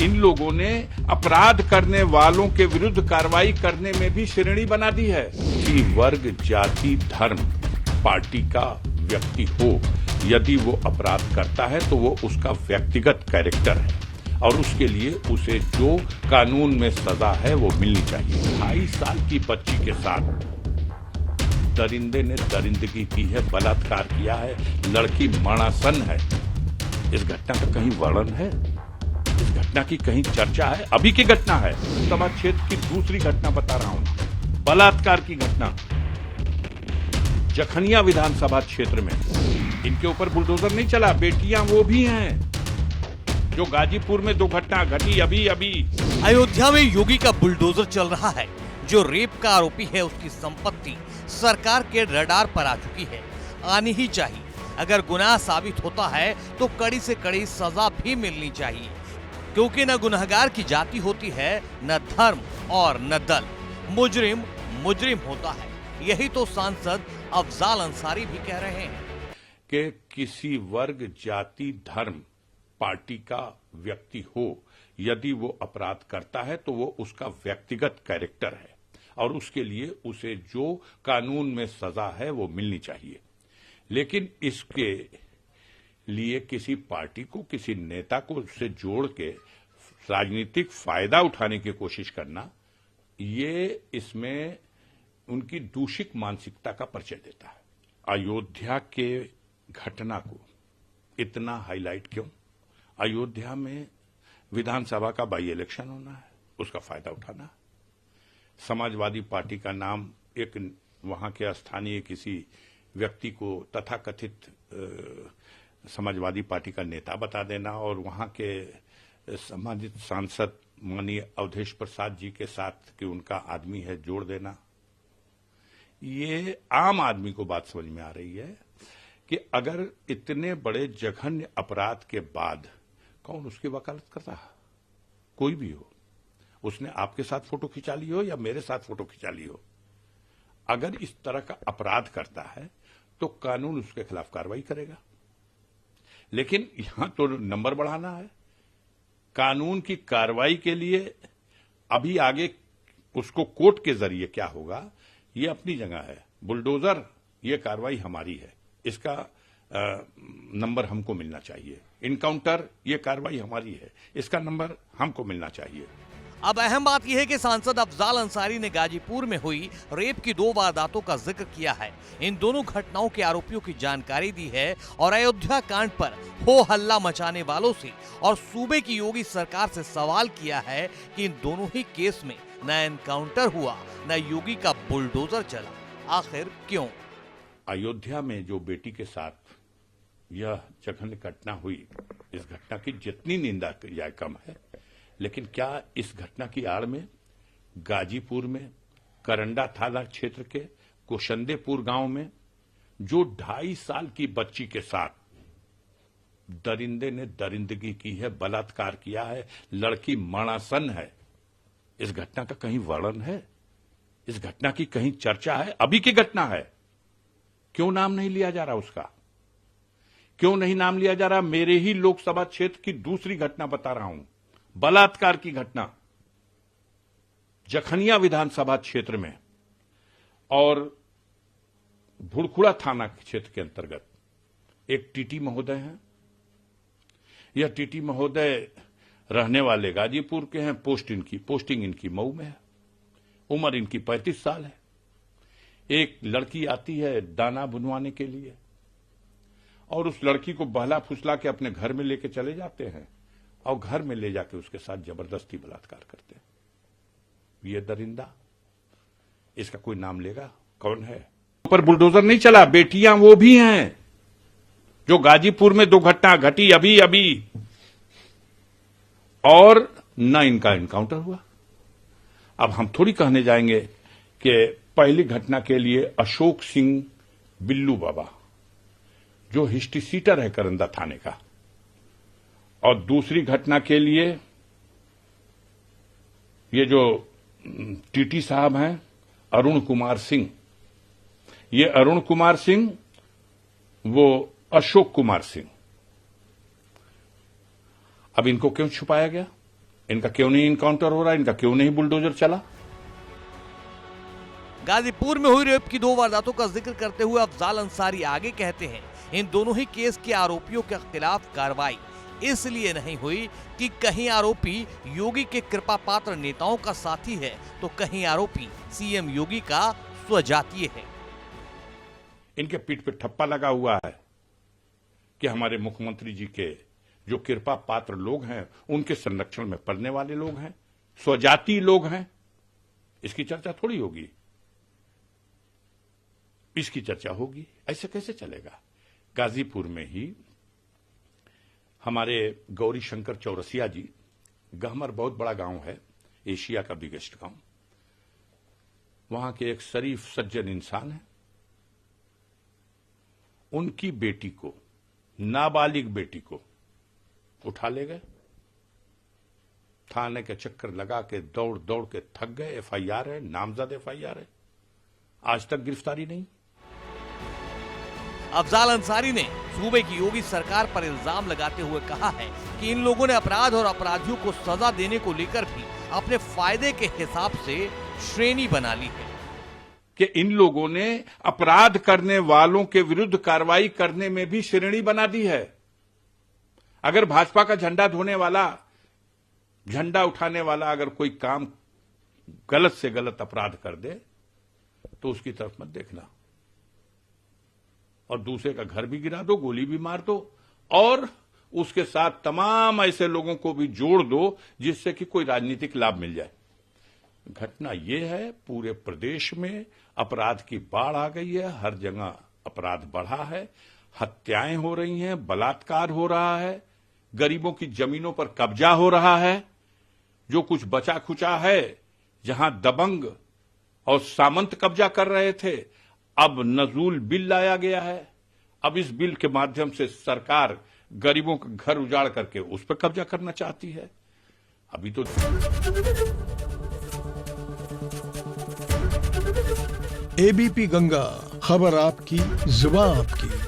इन लोगों ने अपराध करने वालों के विरुद्ध कार्रवाई करने में भी श्रेणी बना दी है कि वर्ग, जाति, धर्म, पार्टी का व्यक्ति हो, यदि वो अपराध करता है तो वो उसका व्यक्तिगत कैरेक्टर है और उसके लिए उसे जो कानून में सजा है वो मिलनी चाहिए। 28 साल की बच्ची के साथ दरिंदे ने दरिंदगी की है, बलात्कार किया है, लड़की मणासन है। इस घटना का कहीं वर्णन है? इस घटना की कहीं चर्चा है? अभी की घटना है, सभा क्षेत्र की दूसरी घटना बता रहा हूं, बलात्कार की घटना जखनिया विधानसभा क्षेत्र में। इनके ऊपर बुलडोजर नहीं चला, बेटियां वो भी हैं जो गाजीपुर में 2 घटना घटी अभी। अयोध्या में योगी का बुलडोजर चल रहा है। जो रेप का आरोपी है उसकी संपत्ति सरकार के रडार पर आ चुकी है, आनी ही चाहिए। अगर गुनाह साबित होता है तो कड़ी से कड़ी सजा भी मिलनी चाहिए, क्योंकि न गुनहगार की जाति होती है, न धर्म और न दल। मुजरिम मुजरिम होता है। यही तो सांसद अफजाल अंसारी भी कह रहे हैं कि किसी वर्ग, जाति, धर्म, पार्टी का व्यक्ति हो, यदि वो अपराध करता है तो वो उसका व्यक्तिगत कैरेक्टर है और उसके लिए उसे जो कानून में सजा है वो मिलनी चाहिए। लेकिन इसके लिए किसी पार्टी को, किसी नेता को उससे जोड़ के राजनीतिक फायदा उठाने की कोशिश करना, ये इसमें उनकी दूषित मानसिकता का परिचय देता है। अयोध्या के घटना को इतना हाईलाइट क्यों? अयोध्या में विधानसभा का बाई इलेक्शन होना है, उसका फायदा उठाना। समाजवादी पार्टी का नाम एक वहां के स्थानीय किसी व्यक्ति को तथाकथित समाजवादी पार्टी का नेता बता देना और वहां के सम्मानित सांसद माननीय अवधेश प्रसाद जी के साथ कि उनका आदमी है जोड़ देना। ये आम आदमी को बात समझ में आ रही है कि अगर इतने बड़े जघन्य अपराध के बाद कौन उसकी वकालत करता है? कोई भी हो, उसने आपके साथ फोटो खिंचा ली हो या मेरे साथ फोटो खिंचा ली हो, अगर इस तरह का अपराध करता है तो कानून उसके खिलाफ कार्रवाई करेगा। लेकिन यहां तो नंबर बढ़ाना है। कानून की कार्रवाई के लिए अभी आगे उसको कोर्ट के जरिए क्या होगा, ये अपनी जगह है। बुलडोजर, ये कार्रवाई हमारी है, इसका नंबर हमको मिलना चाहिए। इनकाउंटर, ये कार्रवाई हमारी है, इसका नंबर हमको मिलना चाहिए। अब अहम बात यह है कि सांसद अफजाल अंसारी ने गाजीपुर में हुई रेप की 2 वारदातों का जिक्र किया है। इन दोनों घटनाओं के आरोपियों की जानकारी दी है और अयोध्या कांड पर हो हल्ला मचाने वालों से और सूबे की योगी सरकार से सवाल किया है कि इन दोनों ही केस में न एनकाउंटर हुआ, न योगी का बुलडोजर चला। आखिर क्यों? अयोध्या में जो बेटी के साथ यह जघन्य घटना हुई, इस घटना की जितनी निंदा की जाए कम है। लेकिन क्या इस घटना की आड़ में गाजीपुर में करंडा थाना क्षेत्र के कुशंदेपुर गांव में जो 2.5 साल की बच्ची के साथ दरिंदे ने दरिंदगी की है, बलात्कार किया है, लड़की मणासन है, इस घटना का कहीं वर्णन है? इस घटना की कहीं चर्चा है? अभी की घटना है, क्यों नाम नहीं लिया जा रहा उसका? क्यों नहीं नाम लिया जा रहा? मेरे ही लोकसभा क्षेत्र की दूसरी घटना बता रहा हूं, बलात्कार की घटना जखनिया विधानसभा क्षेत्र में और भुड़खुड़ा थाना क्षेत्र के अंतर्गत एक टीटी महोदय हैं। यह टीटी महोदय रहने वाले गाजीपुर के हैं, पोस्टिंग इनकी मऊ में है, उम्र इनकी 35 साल है। एक लड़की आती है दाना बुनवाने के लिए और उस लड़की को बहला फुसला के अपने घर में लेके चले जाते हैं और घर में ले जाके उसके साथ जबरदस्ती बलात्कार करते हैं। ये दरिंदा, इसका कोई नाम लेगा? कौन है? ऊपर बुलडोजर नहीं चला, बेटियां वो भी हैं जो गाजीपुर में 2 घटना घटी अभी और न इनका एनकाउंटर हुआ। अब हम थोड़ी कहने जाएंगे कि पहली घटना के लिए अशोक सिंह बिल्लू बाबा जो हिस्ट्री सीटर है करंदा थाने का, और दूसरी घटना के लिए ये जो टीटी साहब हैं अरुण कुमार सिंह, ये अरुण कुमार सिंह, वो अशोक कुमार सिंह। अब इनको क्यों छुपाया गया? इनका क्यों नहीं इनकाउंटर हो रहा, इनका क्यों नहीं बुलडोजर चला। गाजीपुर में हुई रेप की 2 वारदातों का जिक्र करते हुए अफजाल अंसारी आगे कहते हैं, इन दोनों ही केस के आरोपियों के खिलाफ कार्रवाई इसलिए नहीं हुई कि कहीं आरोपी योगी के कृपा पात्र नेताओं का साथी है तो कहीं आरोपी सीएम योगी का स्वजातीय है। इनके पीठ पे ठप्पा लगा हुआ है कि हमारे मुख्यमंत्री जी के जो कृपा पात्र लोग हैं उनके संरक्षण में पड़ने वाले लोग हैं, स्वजातीय लोग हैं। इसकी चर्चा थोड़ी होगी, इसकी चर्चा होगी। ऐसे कैसे चलेगा। गाजीपुर में ही हमारे गौरी शंकर चौरसिया जी, गहमर बहुत बड़ा गांव है, एशिया का बिगेस्ट गांव, वहां के एक शरीफ सज्जन इंसान है। उनकी बेटी को, नाबालिग बेटी को उठा ले गए, थाने के चक्कर लगा के दौड़ दौड़ के थक गए। एफआईआर है, नामजद एफआईआर है, आज तक गिरफ्तारी नहीं। अफजाल अंसारी ने सूबे की योगी सरकार पर इल्जाम लगाते हुए कहा है कि इन लोगों ने अपराध और अपराधियों को सजा देने को लेकर भी अपने फायदे के हिसाब से श्रेणी बना ली है कि इन लोगों ने अपराध करने वालों के विरुद्ध कार्रवाई करने में भी श्रेणी बना दी है। अगर भाजपा का झंडा धोने वाला, झंडा उठाने वाला अगर कोई काम गलत से गलत अपराध कर दे तो उसकी तरफ मत देखना, और दूसरे का घर भी गिरा दो, गोली भी मार दो, और उसके साथ तमाम ऐसे लोगों को भी जोड़ दो जिससे कि कोई राजनीतिक लाभ मिल जाए। घटना यह है, पूरे प्रदेश में अपराध की बाढ़ आ गई है, हर जगह अपराध बढ़ा है, हत्याएं हो रही हैं, बलात्कार हो रहा है, गरीबों की जमीनों पर कब्जा हो रहा है। जो कुछ बचा खुचा है, जहां दबंग और सामंत कब्जा कर रहे थे, अब नजूल बिल लाया गया है। अब इस बिल के माध्यम से सरकार गरीबों का घर उजाड़ करके उस पर कब्जा करना चाहती है। अभी तो एबीपी गंगा, खबर आपकी, जुबान आपकी।